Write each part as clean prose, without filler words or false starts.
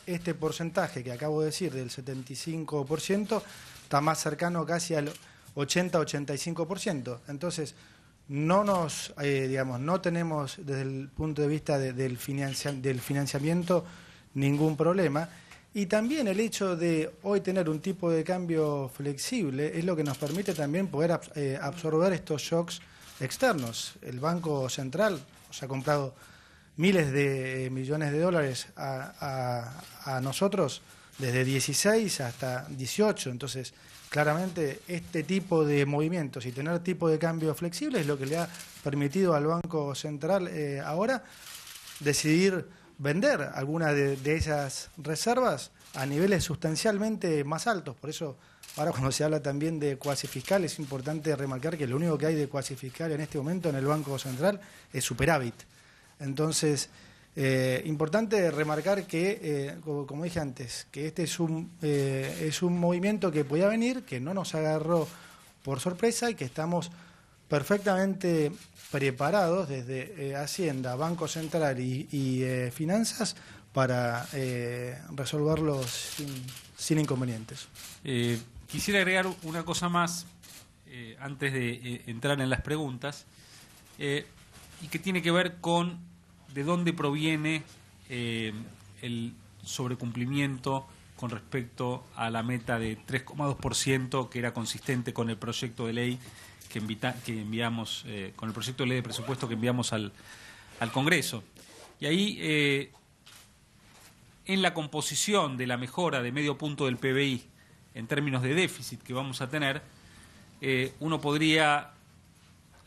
este porcentaje que acabo de decir del 75% está más cercano casi al 80-85%. Entonces, no tenemos desde el punto de vista del financiamiento ningún problema. Y también el hecho de hoy tener un tipo de cambio flexible es lo que nos permite también poder absorber estos shocks externos. El Banco Central nos ha comprado miles de millones de dólares a nosotros desde 16 hasta 18. Entonces, claramente, este tipo de movimientos y tener tipo de cambio flexible es lo que le ha permitido al Banco Central ahora decidir vender algunas de esas reservas a niveles sustancialmente más altos. Por eso, ahora cuando se habla también de cuasi fiscal, es importante remarcar que lo único que hay de cuasi fiscal en este momento en el Banco Central es superávit. Entonces, importante remarcar que, como dije antes, que este es un movimiento que podía venir, que no nos agarró por sorpresa y que estamos perfectamente preparados desde Hacienda, Banco Central y Finanzas para resolverlos sin inconvenientes. Quisiera agregar una cosa más antes de entrar en las preguntas y que tiene que ver con de dónde proviene el sobrecumplimiento con respecto a la meta de 3,2% que era consistente con el proyecto de ley que enviamos, con el proyecto de ley de presupuesto que enviamos al Congreso. Y ahí, en la composición de la mejora de medio punto del PBI en términos de déficit que vamos a tener, uno podría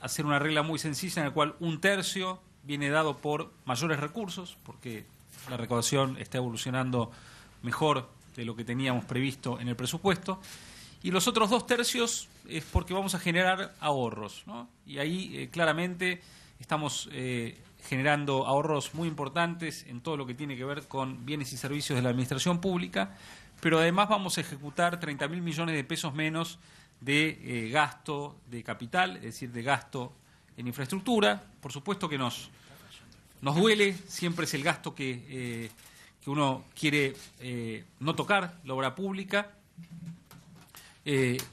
hacer una regla muy sencilla en la cual un tercio viene dado por mayores recursos, porque la recaudación está evolucionando mejor de lo que teníamos previsto en el presupuesto, y los otros 2 tercios es porque vamos a generar ahorros, ¿no? Y ahí claramente estamos generando ahorros muy importantes en todo lo que tiene que ver con bienes y servicios de la administración pública, pero además vamos a ejecutar 30.000 millones de pesos menos de gasto de capital, es decir, de gasto en infraestructura. Por supuesto que nos duele, siempre es el gasto que uno quiere no tocar, la obra pública,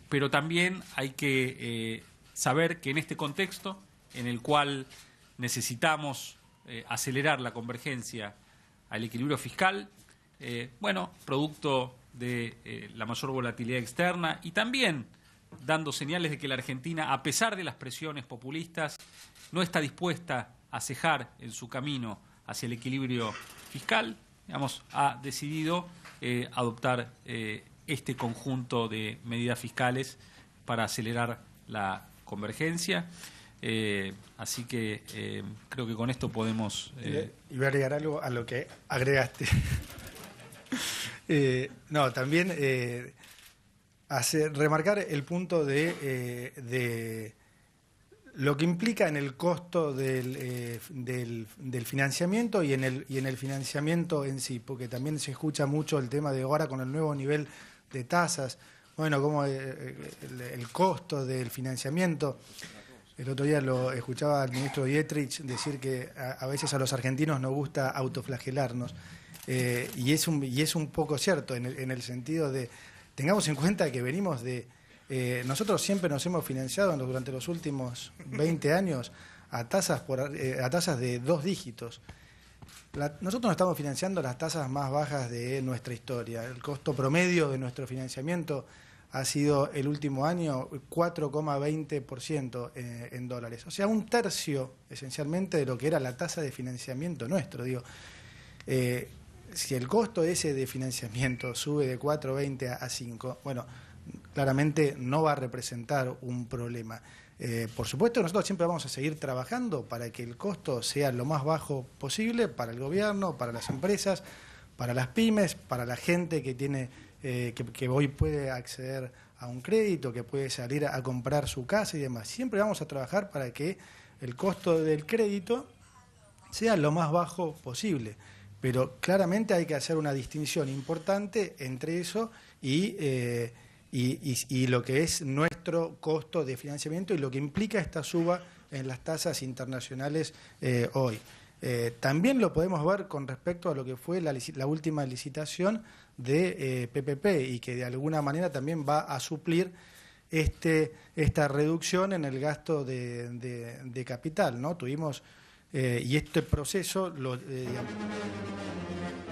pero también hay que saber que en este contexto en el cual necesitamos acelerar la convergencia al equilibrio fiscal, producto de la mayor volatilidad externa y también dando señales de que la Argentina, a pesar de las presiones populistas, no está dispuesta a cejar en su camino hacia el equilibrio fiscal, ha decidido adoptar este conjunto de medidas fiscales para acelerar la convergencia. Así que creo que con esto podemos... Y voy a agregar algo a lo que agregaste. También remarcar el punto de lo que implica en el costo del financiamiento y en el financiamiento en sí, porque también se escucha mucho el tema de ahora con el nuevo nivel de tasas, como el costo del financiamiento. El otro día lo escuchaba al ministro Dietrich decir que a veces a los argentinos nos gusta autoflagelarnos, y es un poco cierto en el sentido de, tengamos en cuenta que venimos de... nosotros siempre nos hemos financiado durante los últimos 20 años a tasas de 2 dígitos. Nosotros nos estamos financiando las tasas más bajas de nuestra historia. El costo promedio de nuestro financiamiento ha sido el último año 4,20% en dólares. O sea, un tercio esencialmente de lo que era la tasa de financiamiento nuestro. Si el costo ese de financiamiento sube de 4,20 a 5, claramente no va a representar un problema. Por supuesto, nosotros siempre vamos a seguir trabajando para que el costo sea lo más bajo posible para el gobierno, para las empresas, para las pymes, para la gente que tiene que hoy puede acceder a un crédito, que puede salir a comprar su casa y demás. Siempre vamos a trabajar para que el costo del crédito sea lo más bajo posible. Pero claramente hay que hacer una distinción importante entre eso y lo que es nuestro costo de financiamiento y lo que implica esta suba en las tasas internacionales hoy. También lo podemos ver con respecto a lo que fue la última licitación de PPP y que de alguna manera también va a suplir esta reducción en el gasto de capital, ¿no? Tuvimos, y este proceso, digamos.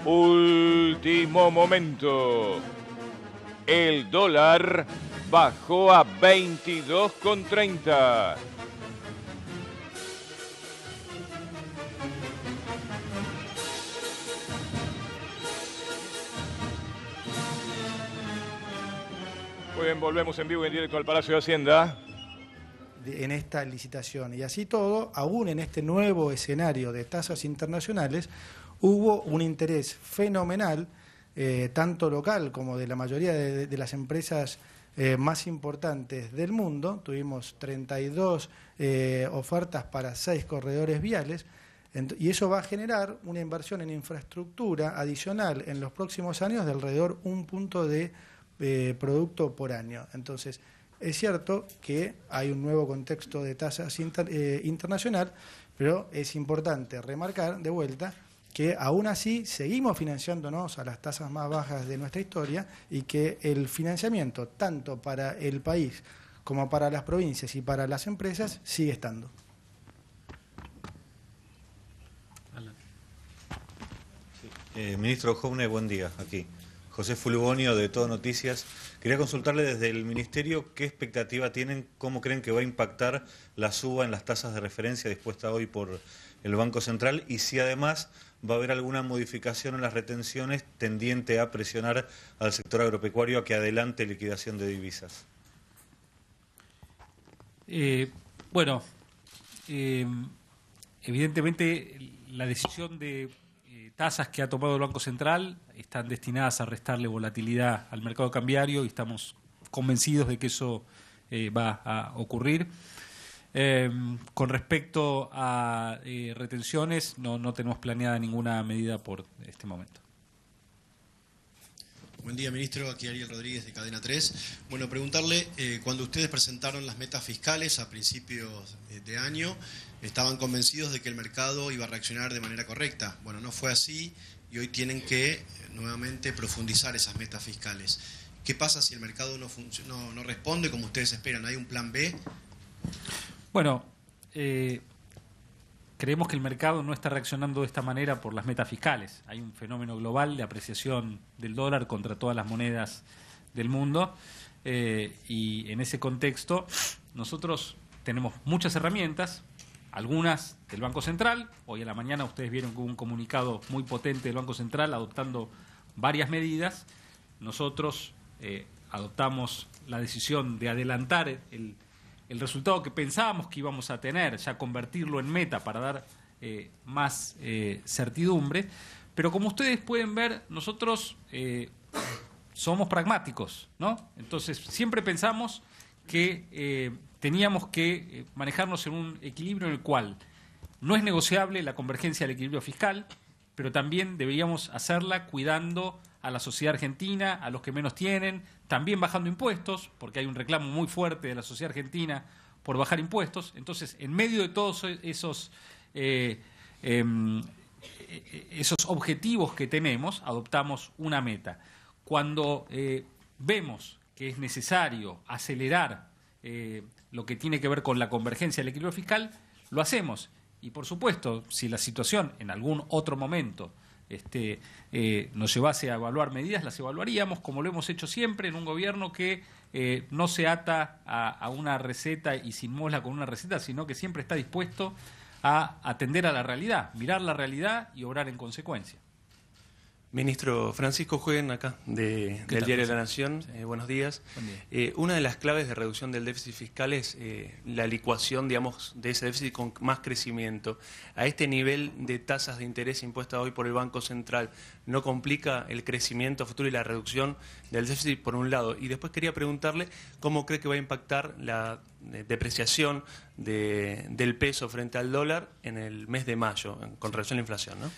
Último momento. El dólar bajó a 22,30. Muy bien, volvemos en vivo y en directo al Palacio de Hacienda. En esta licitación. Y así todo, aún en este nuevo escenario de tasas internacionales, hubo un interés fenomenal, tanto local como de la mayoría de las empresas más importantes del mundo. Tuvimos 32 ofertas para 6 corredores viales, y eso va a generar una inversión en infraestructura adicional en los próximos años de alrededor 1 punto de producto por año. Entonces, es cierto que hay un nuevo contexto de tasas internacional, pero es importante remarcar de vuelta que aún así seguimos financiándonos a las tasas más bajas de nuestra historia y que el financiamiento, tanto para el país como para las provincias y para las empresas, sigue estando. Ministro Joune, buen día. Aquí José Fulgonio, de Todo Noticias. Quería consultarle desde el Ministerio qué expectativa tienen, cómo creen que va a impactar la suba en las tasas de referencia dispuesta hoy por el Banco Central y si además va a haber alguna modificación en las retenciones tendiente a presionar al sector agropecuario a que adelante liquidación de divisas. Evidentemente la decisión de tasas que ha tomado el Banco Central están destinadas a restarle volatilidad al mercado cambiario y estamos convencidos de que eso va a ocurrir. Con respecto a retenciones, no tenemos planeada ninguna medida por este momento. Buen día, ministro. Aquí Ariel Rodríguez, de Cadena 3. Bueno, preguntarle, cuando ustedes presentaron las metas fiscales a principios de año, estaban convencidos de que el mercado iba a reaccionar de manera correcta. Bueno, no fue así y hoy tienen que nuevamente profundizar esas metas fiscales. ¿Qué pasa si el mercado no responde como ustedes esperan? ¿Hay un plan B? Bueno, creemos que el mercado no está reaccionando de esta manera por las metas fiscales. Hay un fenómeno global de apreciación del dólar contra todas las monedas del mundo y en ese contexto nosotros tenemos muchas herramientas, algunas del Banco Central. Hoy a la mañana ustedes vieron que hubo un comunicado muy potente del Banco Central adoptando varias medidas. Nosotros adoptamos la decisión de adelantar el resultado que pensábamos que íbamos a tener, ya convertirlo en meta para dar más certidumbre. Pero como ustedes pueden ver, nosotros somos pragmáticos, ¿no? Entonces, siempre pensamos que teníamos que manejarnos en un equilibrio en el cual no es negociable la convergencia del equilibrio fiscal, pero también deberíamos hacerla cuidando a la sociedad argentina, a los que menos tienen, también bajando impuestos, porque hay un reclamo muy fuerte de la sociedad argentina por bajar impuestos. Entonces, en medio de todos esos objetivos que tenemos, adoptamos una meta. Cuando vemos que es necesario acelerar lo que tiene que ver con la convergencia del equilibrio fiscal, lo hacemos. Y por supuesto, si la situación en algún otro momento nos llevase a evaluar medidas, las evaluaríamos, como lo hemos hecho siempre en un gobierno que no se ata a una receta y se inmola con una receta, sino que siempre está dispuesto a atender a la realidad, mirar la realidad y obrar en consecuencia. Ministro Francisco Jueguen, acá, del Diario de la Nación. Buenos días. Buen día. Una de las claves de reducción del déficit fiscal es la licuación, digamos, de ese déficit con más crecimiento. A este nivel de tasas de interés impuestas hoy por el Banco Central, ¿no complica el crecimiento futuro y la reducción del déficit por un lado? Y después quería preguntarle cómo cree que va a impactar la depreciación del peso frente al dólar en el mes de mayo, con relación a la inflación, ¿no?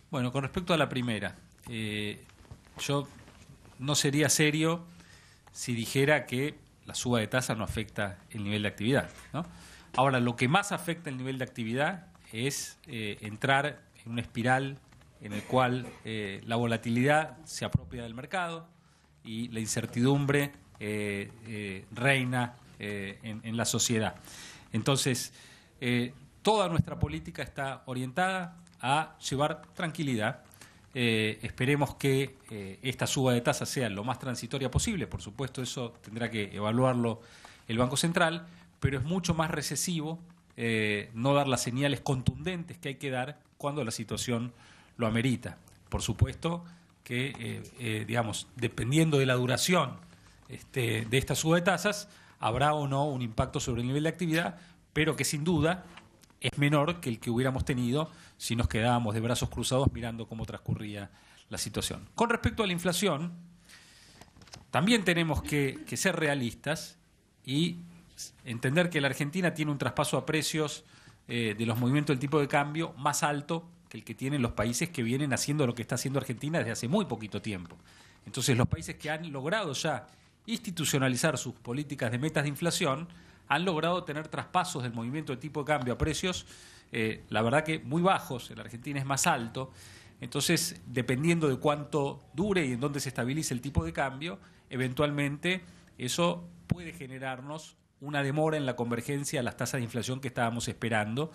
Bueno, con respecto a la primera, yo no sería serio si dijera que la suba de tasa no afecta el nivel de actividad, ¿no? Ahora, lo que más afecta el nivel de actividad es entrar en una espiral en el cual la volatilidad se apropia del mercado y la incertidumbre reina en la sociedad. Entonces, toda nuestra política está orientada a llevar tranquilidad. Esperemos que esta suba de tasas sea lo más transitoria posible. Por supuesto, eso tendrá que evaluarlo el Banco Central, pero es mucho más recesivo no dar las señales contundentes que hay que dar cuando la situación lo amerita. Por supuesto que, digamos, dependiendo de la duración de esta suba de tasas, habrá o no un impacto sobre el nivel de actividad, pero que sin duda es menor que el que hubiéramos tenido si nos quedábamos de brazos cruzados mirando cómo transcurría la situación. Con respecto a la inflación, también tenemos que ser realistas y entender que la Argentina tiene un traspaso a precios de los movimientos del tipo de cambio más alto que el que tienen los países que vienen haciendo lo que está haciendo Argentina desde hace muy poquito tiempo. Entonces, los países que han logrado ya institucionalizar sus políticas de metas de inflación han logrado tener traspasos del movimiento del tipo de cambio a precios, la verdad que muy bajos. En la Argentina es más alto. Entonces, dependiendo de cuánto dure y en dónde se estabilice el tipo de cambio, eventualmente eso puede generarnos una demora en la convergencia a las tasas de inflación que estábamos esperando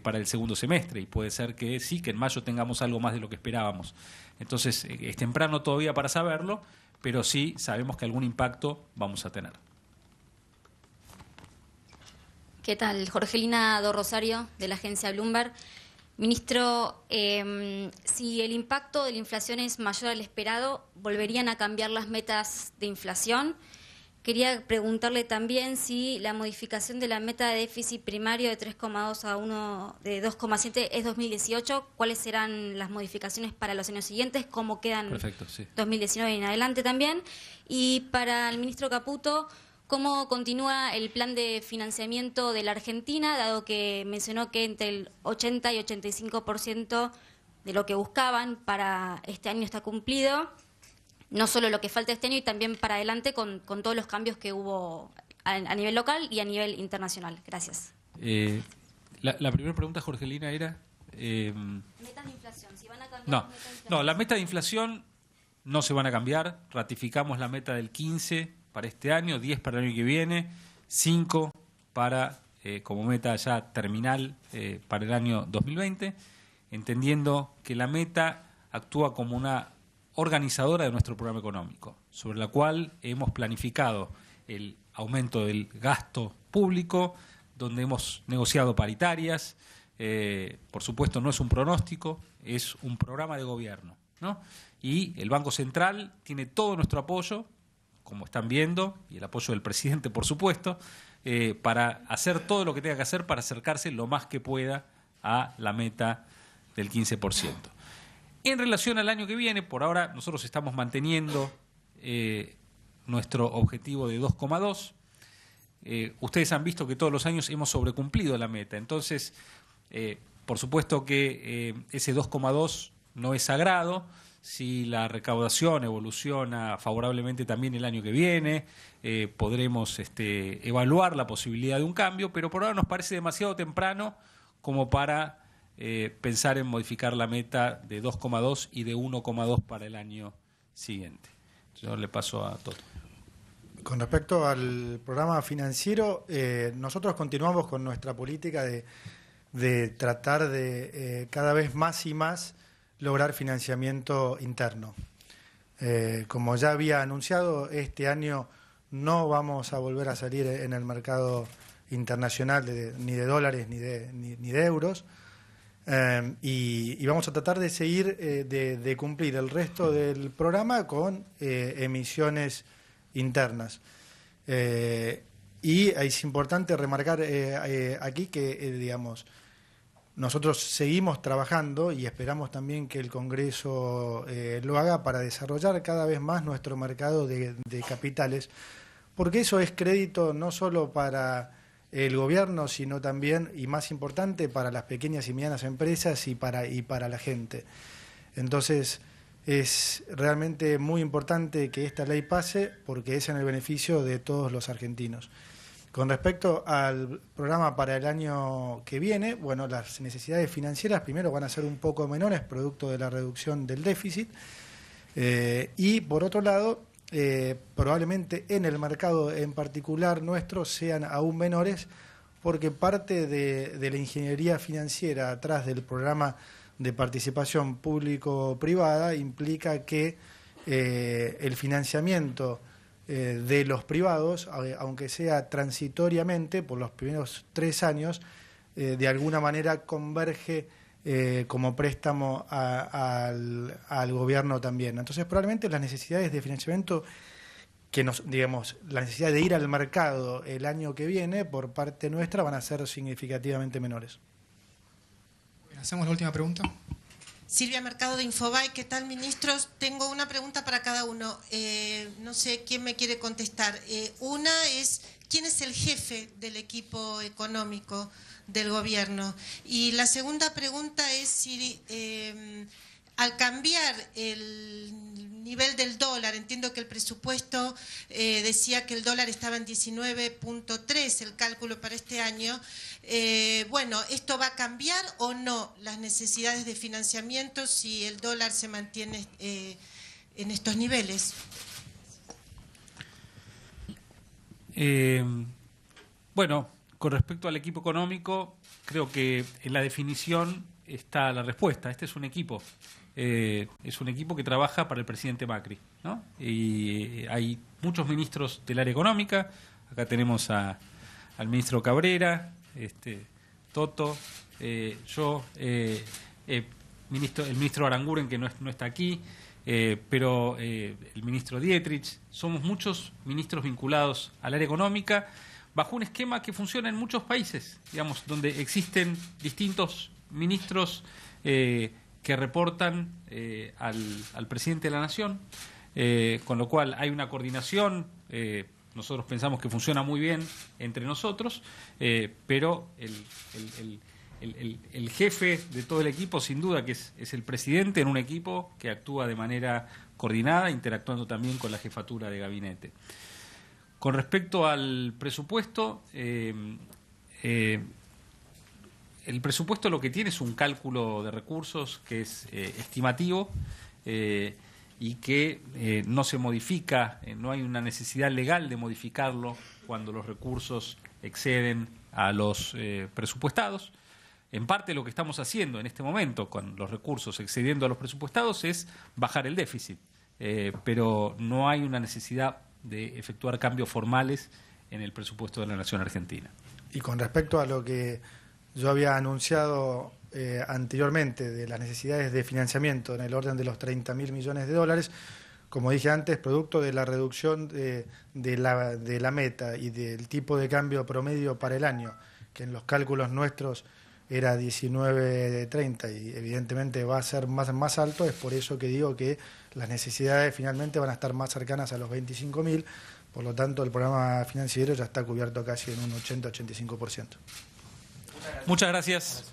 para el segundo semestre, y puede ser que sí, que en mayo tengamos algo más de lo que esperábamos. Entonces, es temprano todavía para saberlo, pero sí sabemos que algún impacto vamos a tener. ¿Qué tal? Jorgelina Do Rosario, de la agencia Bloomberg. Ministro, si el impacto de la inflación es mayor al esperado, ¿volverían a cambiar las metas de inflación? Quería preguntarle también si la modificación de la meta de déficit primario de 3,2 a 1 de 2,7 es 2018. ¿Cuáles serán las modificaciones para los años siguientes? ¿Cómo quedan? Perfecto, sí. 2019 en adelante también. Y para el ministro Caputo, ¿cómo continúa el plan de financiamiento de la Argentina, dado que mencionó que entre el 80 y 85% de lo que buscaban para este año está cumplido? No solo lo que falta este año, y también para adelante con todos los cambios que hubo a nivel local y a nivel internacional. Gracias. La primera pregunta, Jorgelina, era... Metas de inflación, si van a cambiar las metas de inflación. No, las metas de inflación no se van a cambiar. Ratificamos la meta del 15 para este año, 10 para el año que viene, 5 para como meta ya terminal para el año 2020, entendiendo que la meta actúa como una organizadora de nuestro programa económico, sobre la cual hemos planificado el aumento del gasto público, donde hemos negociado paritarias. Por supuesto, no es un pronóstico, es un programa de gobierno, ¿no? Y el Banco Central tiene todo nuestro apoyo, como están viendo, y el apoyo del presidente, por supuesto, para hacer todo lo que tenga que hacer para acercarse lo más que pueda a la meta del 15%. En relación al año que viene, por ahora nosotros estamos manteniendo nuestro objetivo de 2,2. Ustedes han visto que todos los años hemos sobrecumplido la meta. Entonces, por supuesto que ese 2,2 no es sagrado. Si la recaudación evoluciona favorablemente también el año que viene, podremos evaluar la posibilidad de un cambio, pero por ahora nos parece demasiado temprano como para pensar en modificar la meta de 2,2 y de 1,2 para el año siguiente. Yo le paso a Toto. Con respecto al programa financiero, nosotros continuamos con nuestra política de tratar de cada vez más y más lograr financiamiento interno. Como ya había anunciado, este año no vamos a volver a salir en el mercado internacional ni de dólares ni de euros. Y vamos a tratar de seguir de cumplir el resto del programa con emisiones internas. Y es importante remarcar aquí que, digamos, nosotros seguimos trabajando y esperamos también que el Congreso lo haga para desarrollar cada vez más nuestro mercado de capitales, porque eso es crédito no solo para el gobierno, sino también, y más importante, para las pequeñas y medianas empresas y para la gente. Entonces, es realmente muy importante que esta ley pase porque es en el beneficio de todos los argentinos. Con respecto al programa para el año que viene, bueno, las necesidades financieras primero van a ser un poco menores, producto de la reducción del déficit, y por otro lado, probablemente en el mercado en particular nuestro sean aún menores, porque parte de la ingeniería financiera atrás del programa de participación público-privada implica que el financiamiento de los privados, aunque sea transitoriamente por los primeros 3 años, de alguna manera converge como préstamo al gobierno también. Entonces, probablemente las necesidades de financiamiento la necesidad de ir al mercado el año que viene por parte nuestra van a ser significativamente menores. Hacemos la última pregunta. Silvia Mercado de Infobae, ¿qué tal, ministros? Tengo una pregunta para cada uno. No sé quién me quiere contestar. Una es, ¿quién es el jefe del equipo económico del gobierno? Y la segunda pregunta es si al cambiar el nivel del dólar, entiendo que el presupuesto decía que el dólar estaba en 19.3, el cálculo para este año. Bueno, ¿esto va a cambiar o no las necesidades de financiamiento si el dólar se mantiene en estos niveles? Bueno, con respecto al equipo económico, creo que en la definición está la respuesta. Este es un equipo. Es un equipo que trabaja para el presidente Macri, ¿no? Y hay muchos ministros del área económica. Acá tenemos al ministro Cabrera, Toto, yo, el ministro Aranguren, que no está aquí, pero el ministro Dietrich. Somos muchos ministros vinculados al área económica bajo un esquema que funciona en muchos países, digamos, donde existen distintos ministros que reportan al presidente de la Nación, con lo cual hay una coordinación. Nosotros pensamos que funciona muy bien entre nosotros, pero el jefe de todo el equipo, sin duda, que es el presidente, en un equipo que actúa de manera coordinada, interactuando también con la jefatura de gabinete. Con respecto al presupuesto, el presupuesto lo que tiene es un cálculo de recursos que es estimativo y que no se modifica, no hay una necesidad legal de modificarlo cuando los recursos exceden a los presupuestados. En parte lo que estamos haciendo en este momento con los recursos excediendo a los presupuestados es bajar el déficit, pero no hay una necesidad de efectuar cambios formales en el presupuesto de la Nación Argentina. Y con respecto a lo que yo había anunciado anteriormente de las necesidades de financiamiento en el orden de los 30.000 millones de dólares, como dije antes, producto de la reducción de la meta y del tipo de cambio promedio para el año, que en los cálculos nuestros era 19.30 y evidentemente va a ser más alto, es por eso que digo que las necesidades finalmente van a estar más cercanas a los 25.000, por lo tanto el programa financiero ya está cubierto casi en un 80-85%. Muchas gracias.